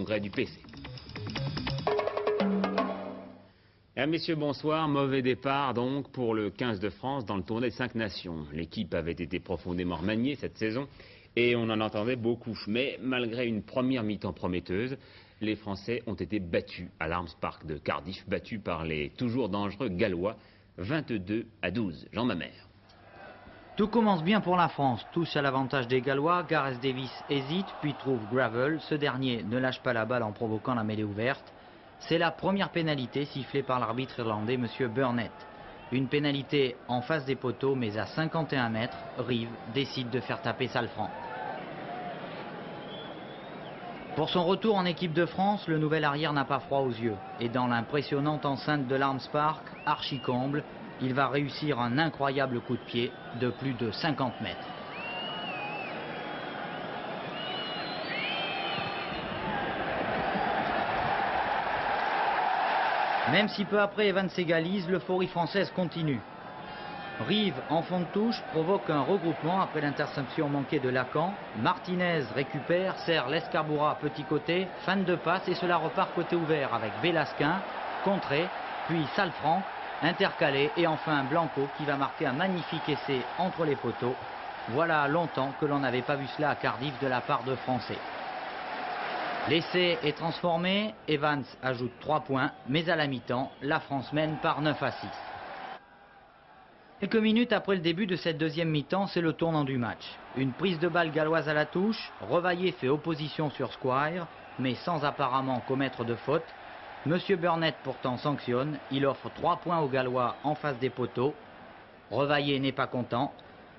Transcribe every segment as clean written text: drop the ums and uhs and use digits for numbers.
gré du PC. Messieurs, bonsoir. Mauvais départ donc pour le 15 de France dans le tournoi des 5 nations. L'équipe avait été profondément remaniée cette saison et on en entendait beaucoup. Mais malgré une première mi-temps prometteuse, les Français ont été battus à l'Arms Park de Cardiff, battus par les toujours dangereux Gallois, 22-12. Jean Mamère. Tout commence bien pour la France, tous à l'avantage des Gallois. Gareth Davis hésite, puis trouve Gravel. Ce dernier ne lâche pas la balle en provoquant la mêlée ouverte. C'est la première pénalité sifflée par l'arbitre irlandais, M. Burnett. Une pénalité en face des poteaux, mais à 51 mètres, Reeve décide de faire taper Salfranc. Pour son retour en équipe de France, le nouvel arrière n'a pas froid aux yeux. Et dans l'impressionnante enceinte de l'Arms Park, archi-comble, il va réussir un incroyable coup de pied de plus de 50 mètres. Même si peu après Evans s'égalise, l'euphorie française continue. Reeve, en fond de touche, provoque un regroupement après l'interception manquée de Lacan. Martinez récupère, sert l'Escarbura petit côté, fin de passe et cela repart côté ouvert avec Velasquin, contré, puis Salfranc, intercalé et enfin Blanco qui va marquer un magnifique essai entre les poteaux. Voilà longtemps que l'on n'avait pas vu cela à Cardiff de la part de Français. L'essai est transformé, Evans ajoute 3 points, mais à la mi-temps, la France mène par 9-6. Quelques minutes après le début de cette deuxième mi-temps, c'est le tournant du match. Une prise de balle galloise à la touche, Revaillé fait opposition sur Squire, mais sans apparemment commettre de faute. Monsieur Burnett pourtant sanctionne, il offre 3 points aux Gallois en face des poteaux. Revaillé n'est pas content,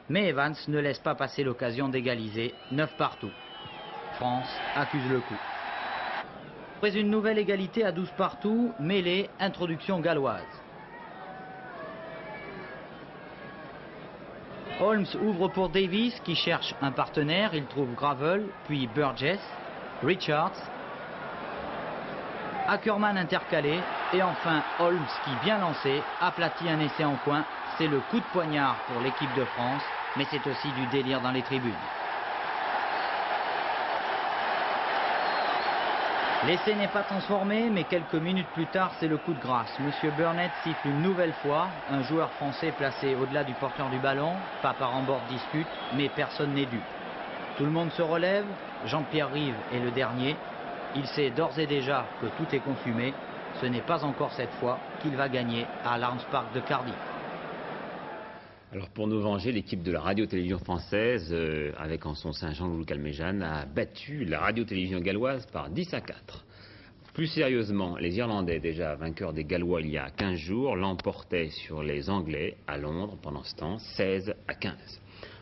mais Evans ne laisse pas passer l'occasion d'égaliser, 9 partout. France accuse le coup. Après une nouvelle égalité à 12 partout, mêlée, introduction galloise. Holmes ouvre pour Davis qui cherche un partenaire, il trouve Gravel, puis Burgess, Richards, Ackerman intercalé et enfin Holmes qui, bien lancé, aplatit un essai en coin. C'est le coup de poignard pour l'équipe de France, mais c'est aussi du délire dans les tribunes. L'essai n'est pas transformé, mais quelques minutes plus tard, c'est le coup de grâce. Monsieur Burnett siffle une nouvelle fois, un joueur français placé au-delà du porteur du ballon, pas par en bord de dispute, mais personne n'est dû. Tout le monde se relève, Jean-Pierre Rive est le dernier. Il sait d'ores et déjà que tout est consumé. Ce n'est pas encore cette fois qu'il va gagner à l'Arms Park de Cardiff. Alors pour nous venger, l'équipe de la radio-télévision française, avec en son sein Jean-Louis Calmejane, a battu la radio-télévision galloise par 10-4. Plus sérieusement, les Irlandais, déjà vainqueurs des Gallois il y a 15 jours, l'emportaient sur les Anglais à Londres pendant ce temps, 16-15.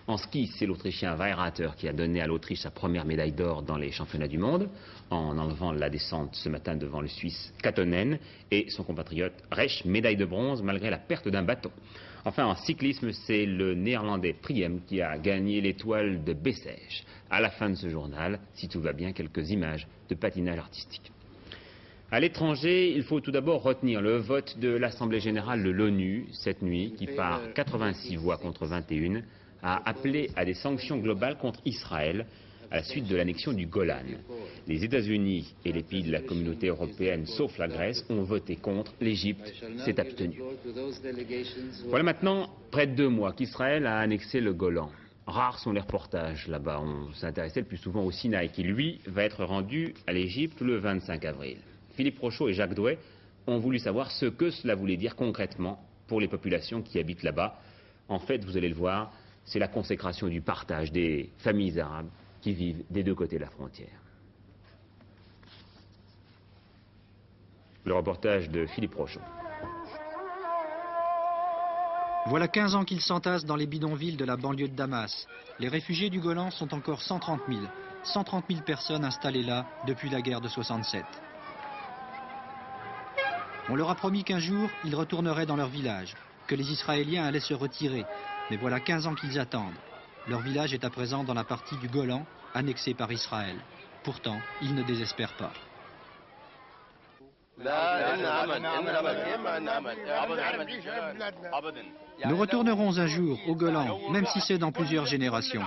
En ski, c'est l'Autrichien Weirater qui a donné à l'Autriche sa première médaille d'or dans les championnats du monde, en enlevant la descente ce matin devant le Suisse Katonen et son compatriote Reich, médaille de bronze malgré la perte d'un bâton. Enfin, en cyclisme, c'est le Néerlandais Priem qui a gagné l'étoile de Bessèges. À la fin de ce journal, si tout va bien, quelques images de patinage artistique. À l'étranger, il faut tout d'abord retenir le vote de l'Assemblée générale de l'ONU cette nuit, qui par 86 voix contre 21 a appelé à des sanctions globales contre Israël à la suite de l'annexion du Golan. Les États-Unis et les pays de la communauté européenne, sauf la Grèce, ont voté contre. L'Égypte s'est abstenue. Voilà maintenant près de 2 mois qu'Israël a annexé le Golan. Rares sont les reportages là-bas. On s'intéressait le plus souvent au Sinaï, qui lui va être rendu à l'Égypte le 25 avril. Philippe Rochaud et Jacques Douai ont voulu savoir ce que cela voulait dire concrètement pour les populations qui habitent là-bas. En fait, vous allez le voir, c'est la consécration du partage des familles arabes qui vivent des deux côtés de la frontière. Le reportage de Philippe Rochaud. Voilà 15 ans qu'ils s'entassent dans les bidonvilles de la banlieue de Damas. Les réfugiés du Golan sont encore 130 000. 130 000 personnes installées là depuis la guerre de 67. On leur a promis qu'un jour, ils retourneraient dans leur village, que les Israéliens allaient se retirer. Mais voilà 15 ans qu'ils attendent. Leur village est à présent dans la partie du Golan, annexée par Israël. Pourtant, ils ne désespèrent pas. Nous retournerons un jour au Golan, même si c'est dans plusieurs générations.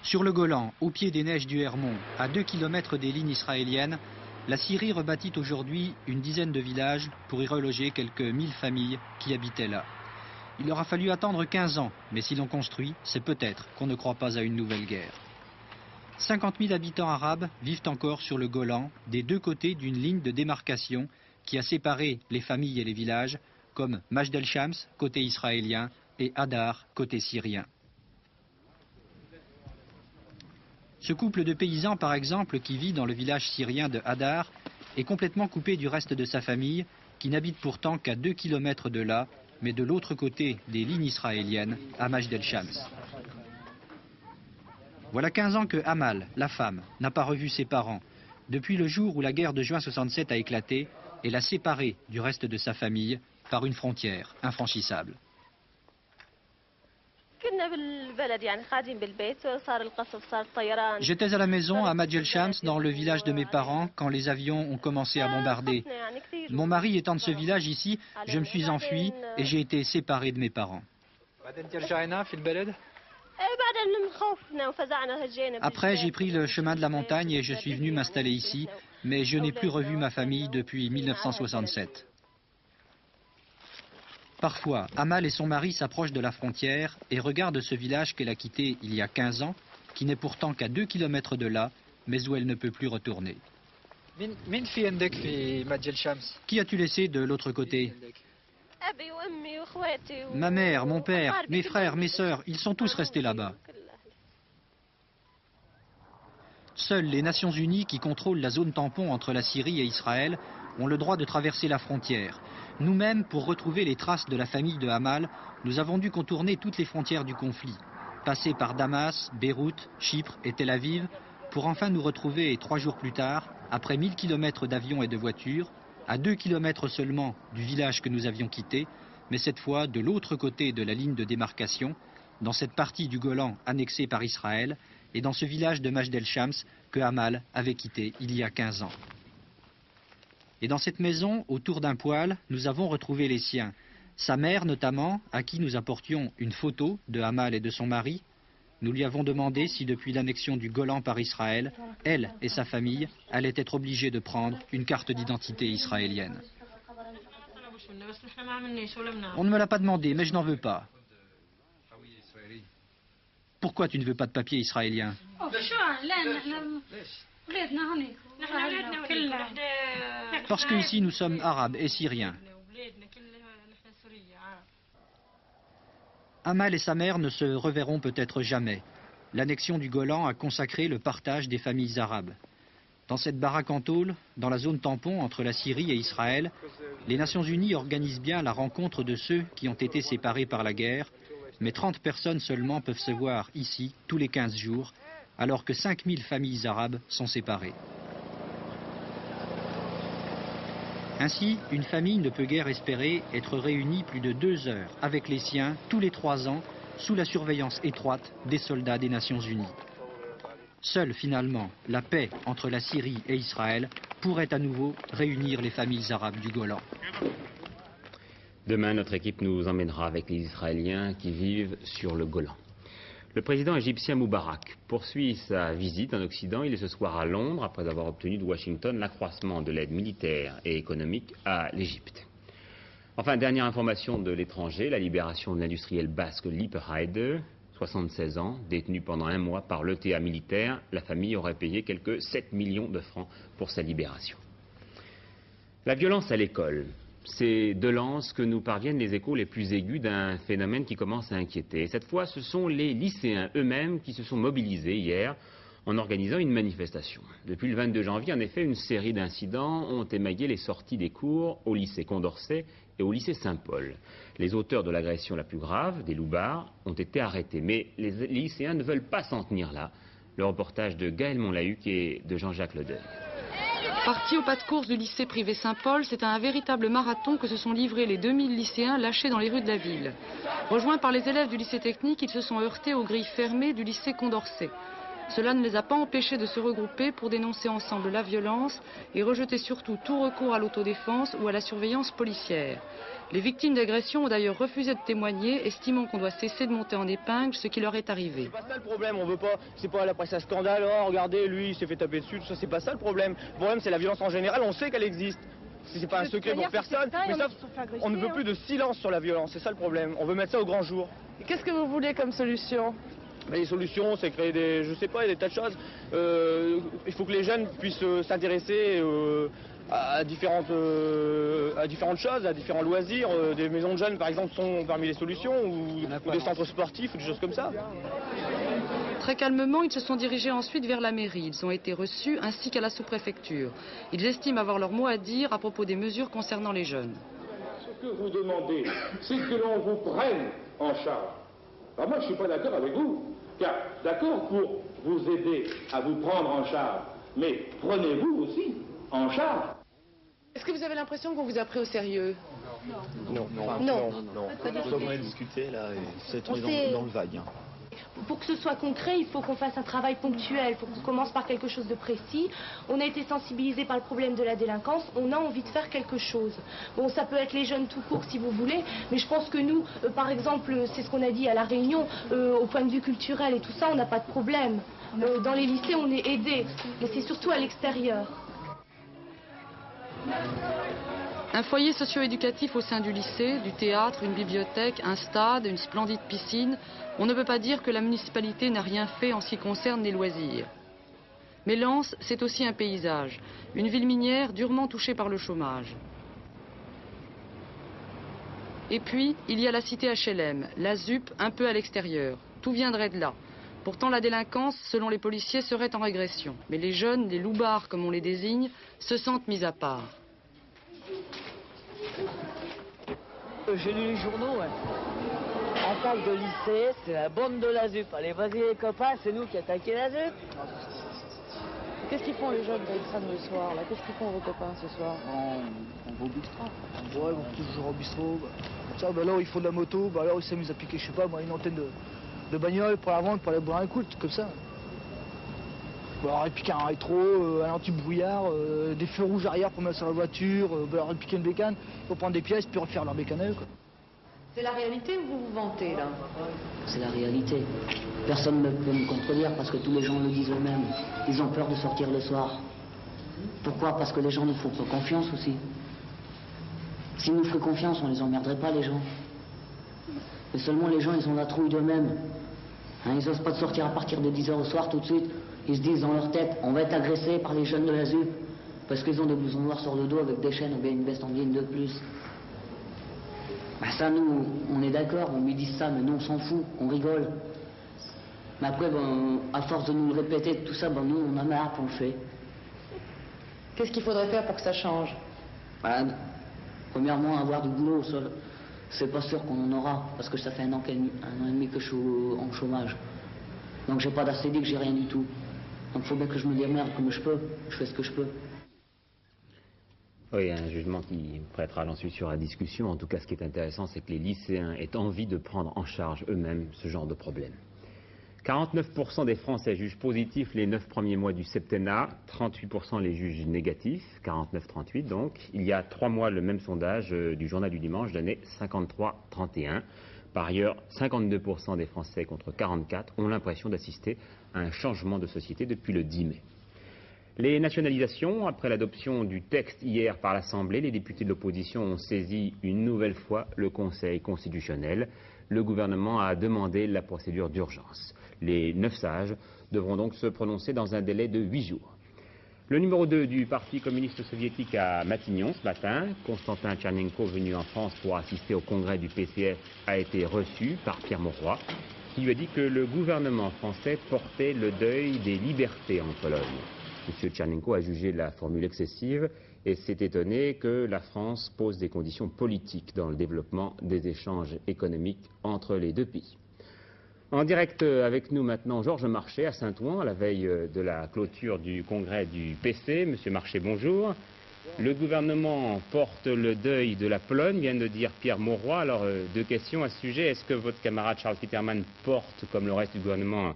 Sur le Golan, au pied des neiges du Hermon, à 2 km des lignes israéliennes, la Syrie rebâtit aujourd'hui une dizaine de villages pour y reloger quelques 1000 familles qui habitaient là. Il leur a fallu attendre 15 ans, mais si l'on construit, c'est peut-être qu'on ne croit pas à une nouvelle guerre. 50 000 habitants arabes vivent encore sur le Golan, des deux côtés d'une ligne de démarcation qui a séparé les familles et les villages, comme Majd el-Shams, côté israélien, et Hadar, côté syrien. Ce couple de paysans, par exemple, qui vit dans le village syrien de Hadar, est complètement coupé du reste de sa famille, qui n'habite pourtant qu'à 2 km de là, mais de l'autre côté des lignes israéliennes, à Majd el-Shams. Voilà 15 ans que Amal, la femme, n'a pas revu ses parents, depuis le jour où la guerre de juin 67 a éclaté et l'a séparée du reste de sa famille par une frontière infranchissable. J'étais à la maison à Majd el-Shams, dans le village de mes parents, quand les avions ont commencé à bombarder. Mon mari étant de ce village ici, je me suis enfui et j'ai été séparé de mes parents. Après, j'ai pris le chemin de la montagne et je suis venu m'installer ici, mais je n'ai plus revu ma famille depuis 1967. Parfois, Amal et son mari s'approchent de la frontière et regardent ce village qu'elle a quitté il y a 15 ans, qui n'est pourtant qu'à 2 km de là, mais où elle ne peut plus retourner. Qui as-tu laissé de l'autre côté? Ma mère, mon père, mes frères, mes sœurs, ils sont tous restés là-bas. Seules les Nations Unies, qui contrôlent la zone tampon entre la Syrie et Israël, ont le droit de traverser la frontière. Nous-mêmes, pour retrouver les traces de la famille de Amal, nous avons dû contourner toutes les frontières du conflit, passer par Damas, Beyrouth, Chypre et Tel Aviv, pour enfin nous retrouver 3 jours plus tard, après 1000 km d'avions et de voitures, à 2 km seulement du village que nous avions quitté, mais cette fois de l'autre côté de la ligne de démarcation, dans cette partie du Golan annexée par Israël, et dans ce village de Majd el-Shams que Amal avait quitté il y a 15 ans. Et dans cette maison, autour d'un poêle, nous avons retrouvé les siens. Sa mère notamment, à qui nous apportions une photo de Amal et de son mari. Nous lui avons demandé si depuis l'annexion du Golan par Israël, elle et sa famille allaient être obligées de prendre une carte d'identité israélienne. On ne me l'a pas demandé, mais je n'en veux pas. Pourquoi tu ne veux pas de papier israélien? Parce qu'ici nous sommes arabes et syriens. Amal et sa mère ne se reverront peut-être jamais. L'annexion du Golan a consacré le partage des familles arabes. Dans cette baraque en tôle, dans la zone tampon entre la Syrie et Israël, les Nations Unies organisent bien la rencontre de ceux qui ont été séparés par la guerre, mais 30 personnes seulement peuvent se voir ici tous les 15 jours, alors que 5000 familles arabes sont séparées. Ainsi, une famille ne peut guère espérer être réunie plus de 2 heures avec les siens tous les 3 ans sous la surveillance étroite des soldats des Nations Unies. Seule finalement la paix entre la Syrie et Israël pourrait à nouveau réunir les familles arabes du Golan. Demain, notre équipe nous emmènera avec les Israéliens qui vivent sur le Golan. Le président égyptien Moubarak poursuit sa visite en Occident. Il est ce soir à Londres après avoir obtenu de Washington l'accroissement de l'aide militaire et économique à l'Égypte. Enfin, dernière information de l'étranger, la libération de l'industriel basque Lipe Haide, 76 ans, détenu pendant 1 mois par l'ETA militaire. La famille aurait payé quelques 7 millions de francs pour sa libération. La violence à l'école. C'est de Lens que nous parviennent les échos les plus aigus d'un phénomène qui commence à inquiéter. Cette fois, ce sont les lycéens eux-mêmes qui se sont mobilisés hier en organisant une manifestation. Depuis le 22 janvier, en effet, une série d'incidents ont émaillé les sorties des cours au lycée Condorcet et au lycée Saint-Paul. Les auteurs de l'agression la plus grave, des loupards, ont été arrêtés. Mais les lycéens ne veulent pas s'en tenir là. Le reportage de Gaël Monlahuc et de Jean-Jacques Ledeuil. Partis au pas de course du lycée privé Saint-Paul, c'est à un véritable marathon que se sont livrés les 2000 lycéens lâchés dans les rues de la ville. Rejoints par les élèves du lycée technique, ils se sont heurtés aux grilles fermées du lycée Condorcet. Cela ne les a pas empêchés de se regrouper pour dénoncer ensemble la violence et rejeter surtout tout recours à l'autodéfense ou à la surveillance policière. Les victimes d'agressions ont d'ailleurs refusé de témoigner, estimant qu'on doit cesser de monter en épingle ce qui leur est arrivé. C'est pas ça le problème, on veut pas, c'est pas la presse à scandale, oh regardez lui il s'est fait taper dessus, tout ça, c'est pas ça le problème. Le problème c'est la violence en général, on sait qu'elle existe. C'est pas un secret pour personne, mais ça, on ne veut plus de silence sur la violence, c'est ça le problème, on veut mettre ça au grand jour. Qu'est-ce que vous voulez comme solution? Les solutions, c'est créer des, je sais pas, des tas de choses. Il faut que les jeunes puissent s'intéresser à différentes choses, à différents loisirs. Des maisons de jeunes, par exemple, sont parmi les solutions, ou des centres sportifs, ou des choses comme ça. Très calmement, ils se sont dirigés ensuite vers la mairie. Ils ont été reçus ainsi qu'à la sous-préfecture. Ils estiment avoir leur mot à dire à propos des mesures concernant les jeunes. Ce que vous demandez, c'est que l'on vous prenne en charge. Alors moi, je ne suis pas d'accord avec vous. Car, d'accord pour vous aider à vous prendre en charge, mais prenez-vous aussi en charge. Est-ce que vous avez l'impression qu'on vous a pris au sérieux? Non. On devrait discuter là, et c'est dans le vague. Pour que ce soit concret, il faut qu'on fasse un travail ponctuel, il faut qu'on commence par quelque chose de précis. On a été sensibilisé par le problème de la délinquance, on a envie de faire quelque chose. Bon, ça peut être les jeunes tout court si vous voulez, mais je pense que nous, par exemple, c'est ce qu'on a dit à La Réunion, au point de vue culturel et tout ça, on n'a pas de problème. Dans les lycées, on est aidés, mais c'est surtout à l'extérieur. Un foyer socio-éducatif au sein du lycée, du théâtre, une bibliothèque, un stade, une splendide piscine. On ne peut pas dire que la municipalité n'a rien fait en ce qui concerne les loisirs. Mais Lens, c'est aussi un paysage, une ville minière durement touchée par le chômage. Et puis, il y a la cité HLM, la ZUP un peu à l'extérieur. Tout viendrait de là. Pourtant, la délinquance, selon les policiers, serait en régression. Mais les jeunes, les loupards comme on les désigne, se sentent mis à part. J'ai lu les journaux, ouais. En face de lycée, c'est la bande de la ZUP. Allez, vas-y les copains, c'est nous qui attaquons la ZUP. Qu'est-ce qu'ils font les jeunes de l'extrême le soir là? Qu'est-ce qu'ils font vos copains ce soir? On va au bistrot. Ouais, on va toujours au bistrot. Ça, là où il faut de la moto, là où ils s'amusent à piquer, je sais pas, moi, une antenne de bagnole pour la vendre, pour aller boire un coup, comme ça. Alors, ils piquent un rétro, un anti-brouillard, des feux rouges arrière pour mettre sur la voiture, alors, ils piquent une bécane, pour prendre des pièces, puis refaire leur bécane. C'est la réalité ou vous vous vantez là? C'est la réalité. Personne ne peut me contredire parce que tous les gens le disent eux-mêmes. Ils ont peur de sortir le soir. Pourquoi? Parce que les gens nous font pas confiance aussi. S'ils nous feraient confiance, on les emmerderait pas les gens. Mais seulement les gens, ils ont la trouille d'eux-mêmes. Hein, ils n'osent pas de sortir à partir de 10h au soir tout de suite. Ils se disent dans leur tête, on va être agressé par les jeunes de la ZUP. Parce qu'ils ont des blousons noirs sur le dos avec des chaînes ou bien une veste en ligne de plus. Ben ça, nous, on est d'accord, on lui dit ça, mais nous, on s'en fout, on rigole. Mais après, ben, à force de nous le répéter, tout ça, ben, nous, on a marre, on le fait. Qu'est-ce qu'il faudrait faire pour que ça change? Ben, premièrement, avoir du boulot, c'est pas sûr qu'on en aura, parce que ça fait un an et demi que je suis en chômage. Donc j'ai pas d'assez dit que j'ai rien du tout. Donc il faut bien que je me démerde comme je peux, je fais ce que je peux. Oui, un jugement qui prêtera ensuite sur la discussion. En tout cas, ce qui est intéressant, c'est que les lycéens aient envie de prendre en charge eux-mêmes ce genre de problème. 49% des Français jugent positifs les 9 premiers mois du septennat, 38% les jugent négatifs, 49-38 donc. Il y a 3 mois, le même sondage du Journal du Dimanche donnait 53-31. Par ailleurs, 52% des Français contre 44% ont l'impression d'assister à un changement de société depuis le 10 mai. Les nationalisations, après l'adoption du texte hier par l'Assemblée, les députés de l'opposition ont saisi une nouvelle fois le Conseil constitutionnel. Le gouvernement a demandé la procédure d'urgence. Les 9 sages devront donc se prononcer dans un délai de 8 jours. Le numéro 2 du Parti communiste soviétique à Matignon ce matin, Konstantin Tchernenko, venu en France pour assister au congrès du PCF, a été reçu par Pierre Mauroy, qui lui a dit que le gouvernement français portait le deuil des libertés en Pologne. M. Tchernenko a jugé la formule excessive et s'est étonné que la France pose des conditions politiques dans le développement des échanges économiques entre les deux pays. En direct avec nous maintenant, Georges Marchais à Saint-Ouen, à la veille de la clôture du congrès du PC. Monsieur Marchais, bonjour. Le gouvernement porte le deuil de la Pologne, vient de dire Pierre Mauroy. Alors, 2 questions à ce sujet. Est-ce que votre camarade Charles Peterman porte, comme le reste du gouvernement,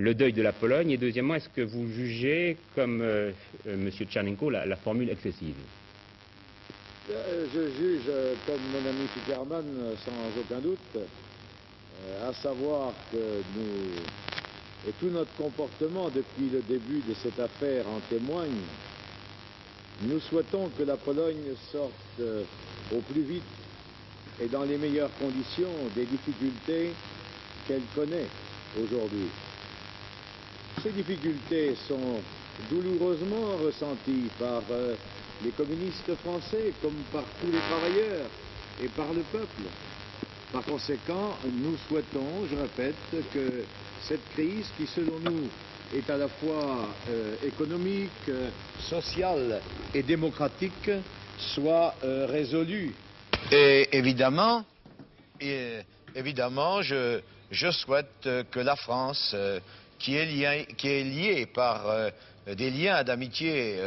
le deuil de la Pologne? Et deuxièmement, est-ce que vous jugez, comme M. Tchernenko, la formule excessive? Je juge, comme mon ami Superman, sans aucun doute, à savoir que nous, et tout notre comportement depuis le début de cette affaire en témoigne, nous souhaitons que la Pologne sorte au plus vite et dans les meilleures conditions des difficultés qu'elle connaît aujourd'hui. Ces difficultés sont douloureusement ressenties par les communistes français comme par tous les travailleurs et par le peuple. Par conséquent, nous souhaitons, je répète, que cette crise qui, selon nous, est à la fois économique, sociale et démocratique, soit résolue. Et évidemment, je souhaite que la France, qui est liée par des liens d'amitié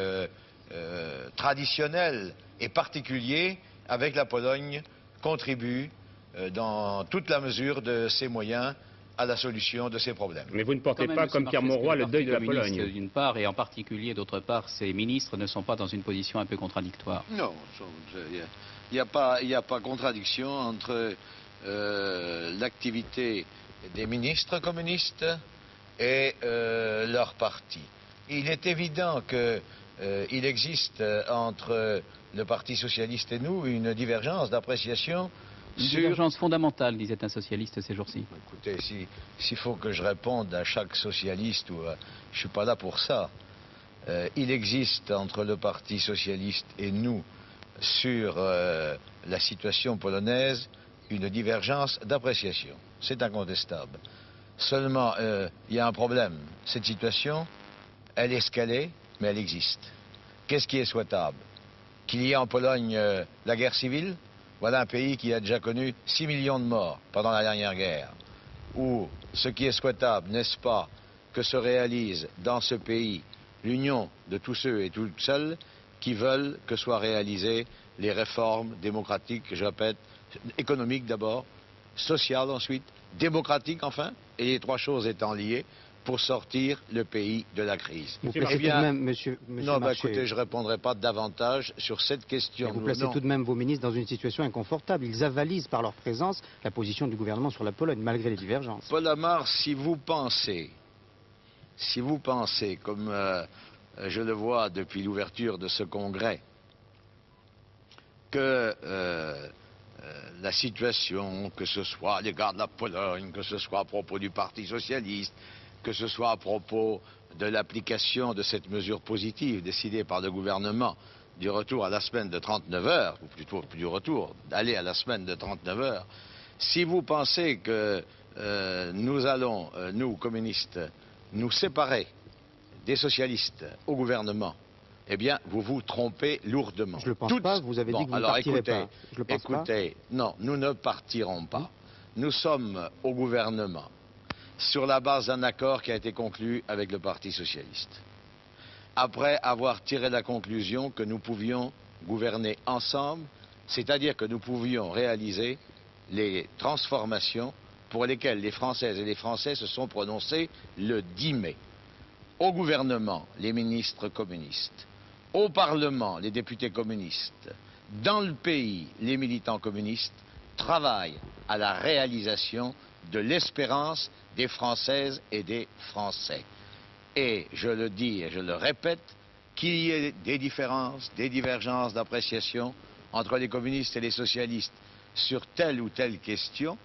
traditionnels et particuliers avec la Pologne, contribue dans toute la mesure de ses moyens à la solution de ces problèmes. Mais vous ne portez pas, comme Pierre Mauroy, le deuil de la Pologne. D'une part, et en particulier, d'autre part, ces ministres ne sont pas dans une position un peu contradictoire. Non, il n'y a pas contradiction entre l'activité des ministres communistes et leur parti. Il est évident qu'il existe entre le Parti socialiste et nous une divergence d'appréciation. Une divergence fondamentale, disait un socialiste ces jours-ci. Écoutez, s'il faut que je réponde à chaque socialiste, je ne suis pas là pour ça. Il existe entre le Parti socialiste et nous, sur la situation polonaise, une divergence d'appréciation. C'est incontestable. Seulement, il y a un problème. Cette situation, elle est escalée, mais elle existe. Qu'est-ce qui est souhaitable? Qu'il y ait en Pologne la guerre civile? Voilà un pays qui a déjà connu 6 millions de morts pendant la dernière guerre. Ou ce qui est souhaitable, n'est-ce pas, que se réalise dans ce pays l'union de tous ceux et toutes celles qui veulent que soient réalisées les réformes démocratiques, je répète, économiques d'abord, sociales ensuite, démocratiques enfin, et les trois choses étant liées, pour sortir le pays de la crise. Vous placez tout de même, monsieur non, Marché, écoutez, je ne répondrai pas davantage sur cette question. vous placez tout de même vos ministres dans une situation inconfortable. Ils avalisent par leur présence la position du gouvernement sur la Pologne, malgré les divergences. Paul Amar, si vous pensez, comme je le vois depuis l'ouverture de ce congrès, que la situation, que ce soit à l'égard de la Pologne, que ce soit à propos du Parti socialiste, que ce soit à propos de l'application de cette mesure positive décidée par le gouvernement du retour à la semaine de 39 heures, ou plutôt du retour, d'aller à la semaine de 39 heures, si vous pensez que nous allons, nous communistes, nous séparer des socialistes au gouvernement, eh bien, vous vous trompez lourdement. Je ne le pense pas, vous avez dit que vous ne partirez pas. Je le pense écoutez, pas. Non, nous ne partirons pas. Nous sommes au gouvernement sur la base d'un accord qui a été conclu avec le Parti socialiste. Après avoir tiré la conclusion que nous pouvions gouverner ensemble, c'est-à-dire que nous pouvions réaliser les transformations pour lesquelles les Françaises et les Français se sont prononcés le 10 mai. Au gouvernement, les ministres communistes. Au Parlement, les députés communistes. Dans le pays, les militants communistes travaillent à la réalisation de l'espérance des Françaises et des Français. Et je le dis et je le répète, qu'il y ait des différences, des divergences d'appréciation entre les communistes et les socialistes sur telle ou telle question,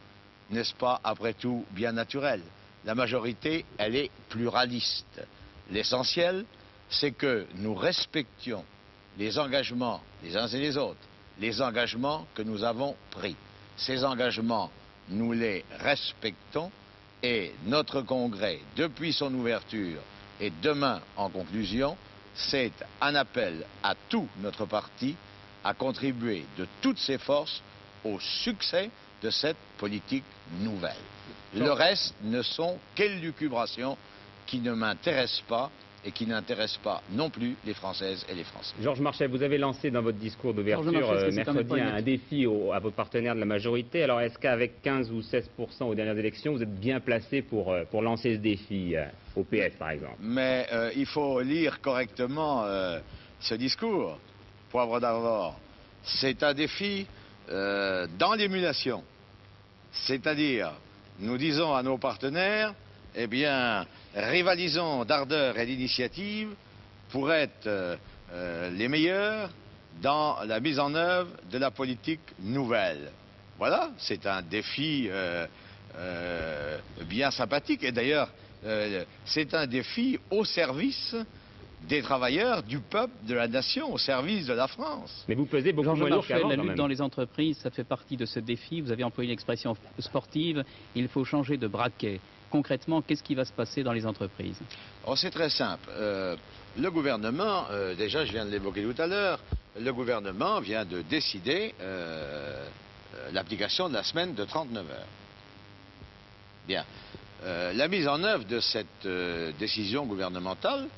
n'est-ce pas, après tout, bien naturel? La majorité, elle est pluraliste. L'essentiel, c'est que nous respections les engagements les uns et les autres, les engagements que nous avons pris. Ces engagements, nous les respectons et notre congrès, depuis son ouverture et demain en conclusion, c'est un appel à tout notre parti à contribuer de toutes ses forces au succès de cette politique nouvelle. Le reste ne sont qu'élucubrations qui ne m'intéressent pas et qui n'intéresse pas non plus les Françaises et les Français. Georges Marchais, vous avez lancé dans votre discours d'ouverture mercredi un défi à vos partenaires de la majorité. Alors est-ce qu'avec 15 ou 16% aux dernières élections, vous êtes bien placé pour lancer ce défi au PS par exemple? Mais il faut lire correctement ce discours. Poivre d'Arvor, c'est un défi dans l'émulation. C'est-à-dire, nous disons à nos partenaires, eh bien, rivalisons d'ardeur et d'initiative pour être les meilleurs dans la mise en œuvre de la politique nouvelle. Voilà, c'est un défi bien sympathique. Et d'ailleurs, c'est un défi au service des travailleurs, du peuple, de la nation, au service de la France. Mais vous pesez beaucoup moins lourd qu'avant, la lutte dans les entreprises, ça fait partie de ce défi. Vous avez employé une expression sportive, il faut changer de braquet. Concrètement, qu'est-ce qui va se passer dans les entreprises? Oh, c'est très simple. Le gouvernement, déjà je viens de l'évoquer tout à l'heure, le gouvernement vient de décider l'application de la semaine de 39 heures. Bien. La mise en œuvre de cette décision gouvernementale,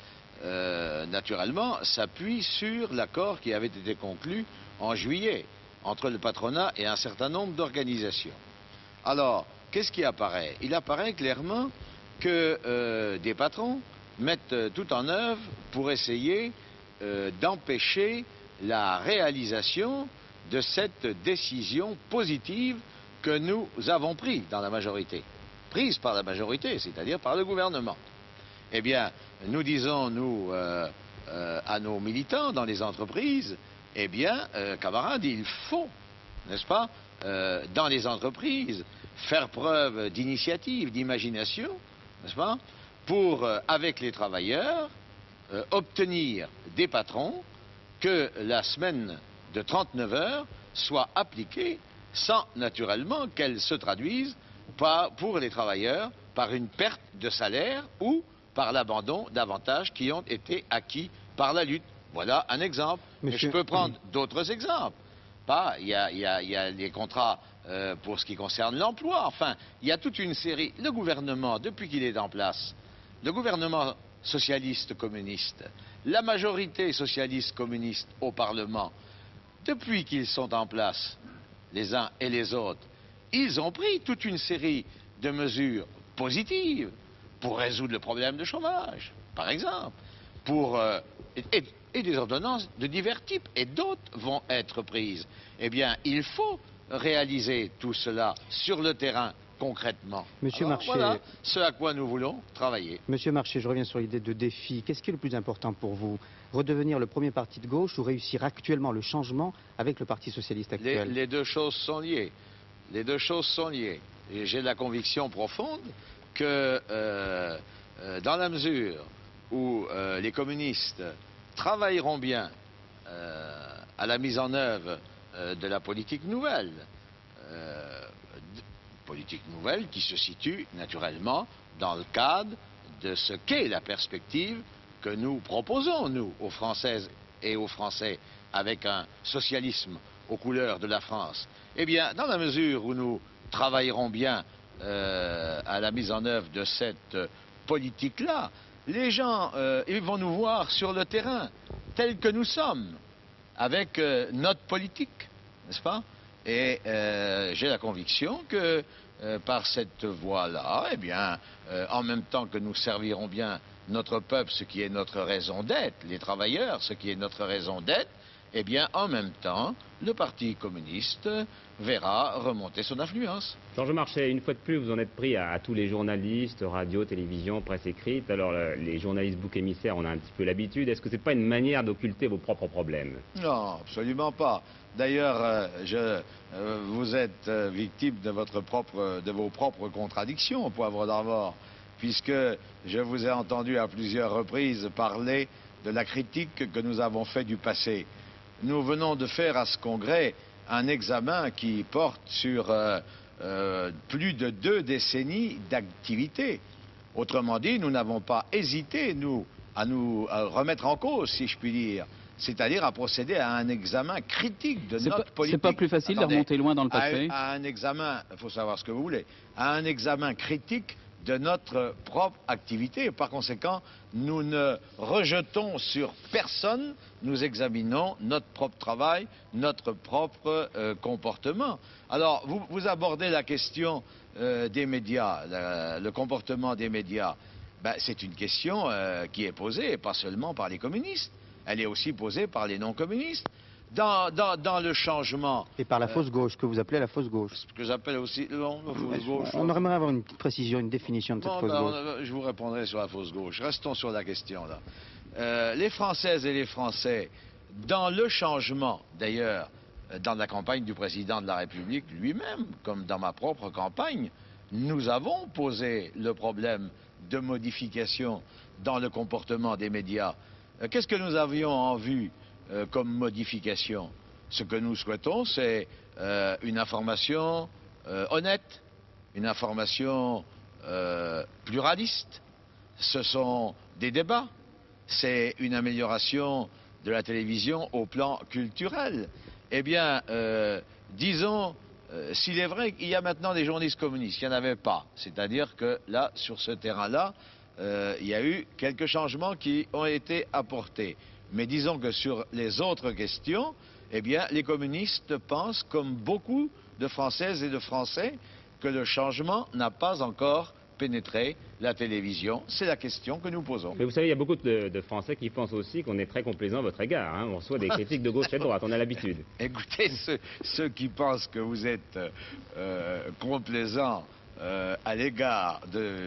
naturellement, s'appuie sur l'accord qui avait été conclu en juillet entre le patronat et un certain nombre d'organisations. Alors, qu'est-ce qui apparaît? Il apparaît clairement que des patrons mettent tout en œuvre pour essayer d'empêcher la réalisation de cette décision positive que nous avons prise dans la majorité. Prise par la majorité, c'est-à-dire par le gouvernement. Eh bien, nous disons, nous, à nos militants dans les entreprises, eh bien, camarades, il faut, n'est-ce pas, dans les entreprises, faire preuve d'initiative, d'imagination, n'est-ce pas, pour, avec les travailleurs, obtenir des patrons que la semaine de 39 heures soit appliquée sans, naturellement, qu'elle se traduise pour les travailleurs par une perte de salaire ou par l'abandon d'avantages qui ont été acquis par la lutte. Voilà un exemple. Mais je peux prendre d'autres exemples. Il y a les contrats pour ce qui concerne l'emploi. Enfin, il y a toute une série. Le gouvernement, depuis qu'il est en place, le gouvernement socialiste communiste, la majorité socialiste communiste au Parlement, depuis qu'ils sont en place, les uns et les autres, ils ont pris toute une série de mesures positives pour résoudre le problème de chômage, par exemple, et des ordonnances de divers types, et d'autres vont être prises. Eh bien, il faut réaliser tout cela sur le terrain concrètement. Monsieur Marchais, voilà ce à quoi nous voulons travailler. Monsieur Marchais, je reviens sur l'idée de défi. Qu'est-ce qui est le plus important pour vous? Redevenir le premier parti de gauche ou réussir actuellement le changement avec le Parti socialiste actuel? Les deux choses sont liées. Les deux choses sont liées. Et j'ai la conviction profonde que dans la mesure où les communistes travailleront bien à la mise en œuvre de la politique nouvelle qui se situe naturellement dans le cadre de ce qu'est la perspective que nous proposons, nous, aux Françaises et aux Français, avec un socialisme aux couleurs de la France. Eh bien, dans la mesure où nous travaillerons bien à la mise en œuvre de cette politique-là, les gens ils vont nous voir sur le terrain, tels que nous sommes, avec notre politique, n'est-ce pas? Et j'ai la conviction que par cette voie-là, eh bien, en même temps que nous servirons bien notre peuple, ce qui est notre raison d'être, les travailleurs, ce qui est notre raison d'être, eh bien, en même temps, le Parti communiste verra remonter son influence. Georges Marchais, une fois de plus, vous en êtes pris à tous les journalistes, radio, télévision, presse écrite. Alors, les journalistes boucs émissaires, on a un petit peu l'habitude. Est-ce que ce n'est pas une manière d'occulter vos propres problèmes? Non, absolument pas. D'ailleurs, vous êtes victime de vos propres contradictions, Poivre d'Arvor, puisque je vous ai entendu à plusieurs reprises parler de la critique que nous avons faite du passé. Nous venons de faire à ce congrès un examen qui porte sur plus de 2 décennies d'activité. Autrement dit, nous n'avons pas hésité, nous, à nous remettre en cause, si je puis dire, c'est-à-dire à procéder à un examen critique de notre politique. C'est pas plus facile de remonter loin dans le passé? À un examen, il faut savoir ce que vous voulez, à un examen critique de notre propre activité. Par conséquent, nous ne rejetons sur personne, nous examinons notre propre travail, notre propre comportement. Alors, vous abordez la question des médias, le comportement des médias. Ben, c'est une question qui est posée, pas seulement par les communistes, elle est aussi posée par les non-communistes. Dans le changement... Et par la fausse gauche, que vous appelez la fausse gauche. Ce que j'appelle aussi... Non, la fausse gauche... On aimerait avoir une petite précision, une définition de cette fausse gauche. Je vous répondrai sur la fausse gauche. Restons sur la question, là. Les Françaises et les Français, dans le changement, d'ailleurs, dans la campagne du président de la République lui-même, comme dans ma propre campagne, nous avons posé le problème de modification dans le comportement des médias. Qu'est-ce que nous avions en vue comme modification? Ce que nous souhaitons, c'est une information honnête, une information pluraliste. Ce sont des débats, c'est une amélioration de la télévision au plan culturel. Eh bien, disons, s'il est vrai qu'il y a maintenant des journalistes communistes, il n'y en avait pas. C'est-à-dire que là, sur ce terrain-là, il y a eu quelques changements qui ont été apportés. Mais disons que sur les autres questions, eh bien, les communistes pensent, comme beaucoup de Françaises et de Français, que le changement n'a pas encore pénétrer la télévision. C'est la question que nous posons. Mais vous savez, il y a beaucoup de Français qui pensent aussi qu'on est très complaisant à votre égard. Hein. On reçoit des critiques de gauche et de droite, on a l'habitude. Écoutez, ceux qui pensent que vous êtes complaisant à l'égard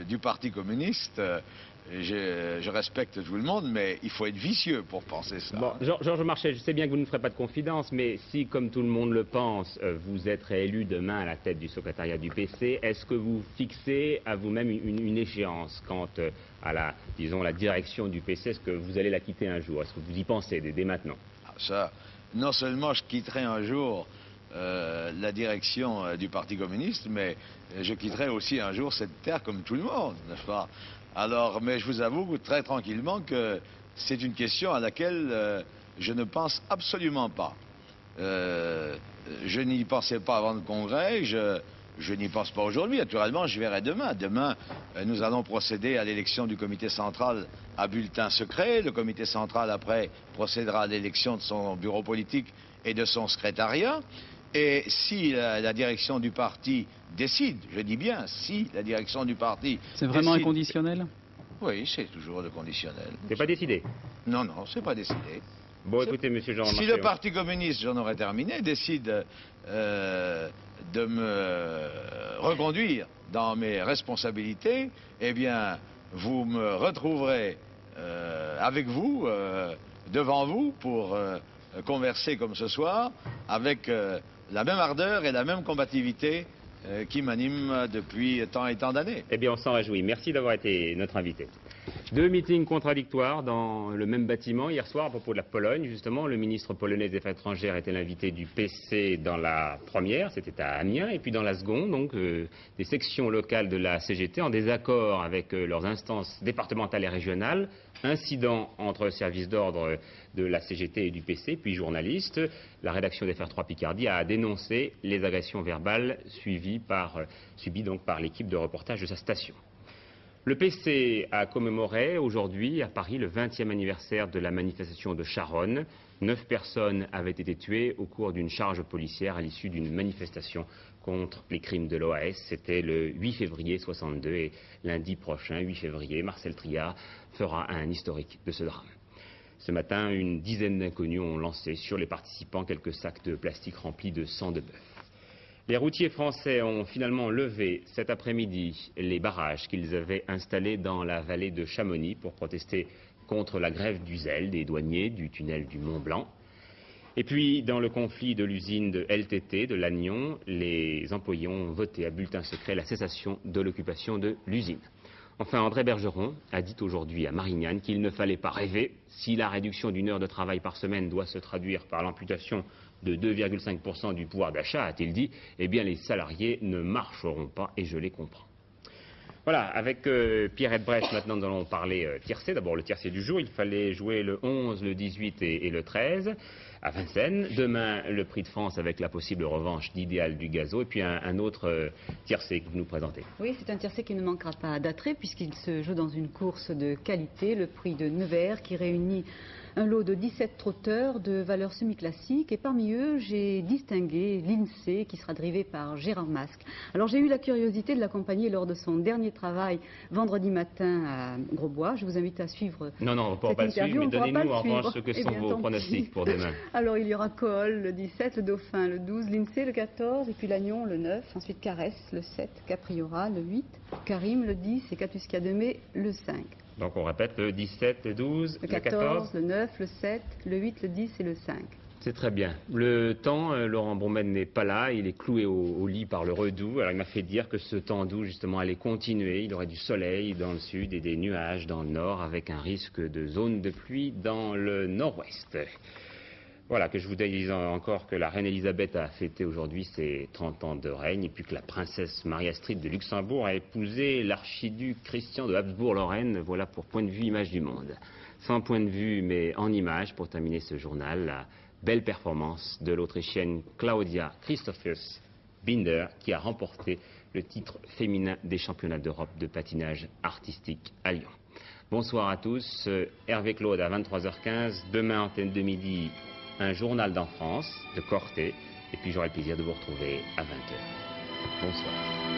du Parti communiste, je respecte tout le monde, mais il faut être vicieux pour penser ça. Bon, Georges Marchais, je sais bien que vous ne ferez pas de confidence, mais si, comme tout le monde le pense, vous êtes réélu demain à la tête du secrétariat du PC, est-ce que vous fixez à vous-même une échéance quant à la, disons, la direction du PC? Est-ce que vous allez la quitter un jour? Est-ce que vous y pensez dès maintenant? Ça, non seulement je quitterai un jour la direction du Parti communiste, mais je quitterai aussi un jour cette terre comme tout le monde, n'est-ce pas? Alors, mais je vous avoue très tranquillement que c'est une question à laquelle je ne pense absolument pas. Je n'y pensais pas avant le congrès, je n'y pense pas aujourd'hui. Naturellement, je verrai demain. Demain, nous allons procéder à l'élection du comité central à bulletin secret. Le comité central, après, procédera à l'élection de son bureau politique et de son secrétariat. Et si la direction du parti décide, je dis bien, si la direction du parti... C'est vraiment inconditionnel? Oui, c'est toujours le conditionnel. C'est pas décidé? Non, non, c'est pas décidé. Bon, écoutez, monsieur Jean Si le Parti communiste, j'en aurais terminé, décide de me reconduire dans mes responsabilités, eh bien, vous me retrouverez avec vous, devant vous, pour converser comme ce soir, avec la même ardeur et la même combativité qui m'anime depuis tant et tant d'années. Eh bien, on s'en réjouit. Merci d'avoir été notre invité. Deux meetings contradictoires dans le même bâtiment hier soir à propos de la Pologne. Justement, le ministre polonais des Affaires étrangères était l'invité du PC dans la première, c'était à Amiens, et puis dans la seconde, donc des sections locales de la CGT en désaccord avec leurs instances départementales et régionales. Incident entre services d'ordre de la CGT et du PC, puis journalistes. La rédaction des FR3 Picardie a dénoncé les agressions verbales subies par l'équipe de reportage de sa station. Le PC a commémoré aujourd'hui à Paris le 20e anniversaire de la manifestation de Charonne. 9 personnes avaient été tuées au cours d'une charge policière à l'issue d'une manifestation contre les crimes de l'OAS. C'était le 8 février 62 et lundi prochain, 8 février, Marcel Triard fera un historique de ce drame. Ce matin, une dizaine d'inconnus ont lancé sur les participants quelques sacs de plastique remplis de sang de bœuf. Les routiers français ont finalement levé cet après-midi les barrages qu'ils avaient installés dans la vallée de Chamonix pour protester contre la grève du zèle des douaniers du tunnel du Mont Blanc. Et puis, dans le conflit de l'usine de LTT de Lannion, les employés ont voté à bulletin secret la cessation de l'occupation de l'usine. Enfin, André Bergeron a dit aujourd'hui à Marignane qu'il ne fallait pas rêver. Si la réduction d'une heure de travail par semaine doit se traduire par l'amputation de 2,5% du pouvoir d'achat, a-t-il dit, eh bien les salariés ne marcheront pas et je les comprends. Voilà, avec Pierrette Brech, maintenant nous allons parler tiercé. D'abord le tiercé du jour, il fallait jouer le 11, le 18 et le 13. à Vincennes. Demain, le Prix de France avec la possible revanche d'Idéal du Gazo. Et puis un autre tiercé que vous nous présentez. Oui, c'est un tiercé qui ne manquera pas d'attrait puisqu'il se joue dans une course de qualité, le Prix de Nevers, qui réunit un lot de 17 trotteurs de valeur semi-classique. Et parmi eux, j'ai distingué l'INSEE qui sera drivé par Gérard Masque. Alors j'ai eu la curiosité de l'accompagner lors de son dernier travail vendredi matin à Grosbois. Je vous invite à suivre. Non, on ne pourra pas le suivre, mais donnez-nous en revanche ce que sont vos pronostics pour demain. Alors il y aura Cole le 17, le Dauphin le 12, l'INSEE le 14, et puis l'Agnon le 9, ensuite Caresse le 7, Capriora le 8, Karim le 10 et Katuskia de Mai le 5. Donc on répète le 17, le 12, le 14, le 9, le 7, le 8, le 10 et le 5. C'est très bien. Le temps, Laurent Bourmède n'est pas là, il est cloué au lit par le redoux. Alors il m'a fait dire que ce temps doux justement allait continuer. Il y aurait du soleil dans le sud et des nuages dans le nord avec un risque de zone de pluie dans le nord-ouest. Voilà, que je vous dise encore que la reine Elisabeth a fêté aujourd'hui ses 30 ans de règne et puis que la princesse Marie-Astrid de Luxembourg a épousé l'archiduc Christian de Habsbourg-Lorraine. Voilà pour point de vue image du monde. Sans point de vue mais en image pour terminer ce journal, la belle performance de l'Autrichienne Claudia Christophers Binder qui a remporté le titre féminin des championnats d'Europe de patinage artistique à Lyon. Bonsoir à tous, Hervé Claude à 23h15, demain antenne de midi. Un journal d'en France, de Corté, et puis j'aurai le plaisir de vous retrouver à 20h. Bonsoir.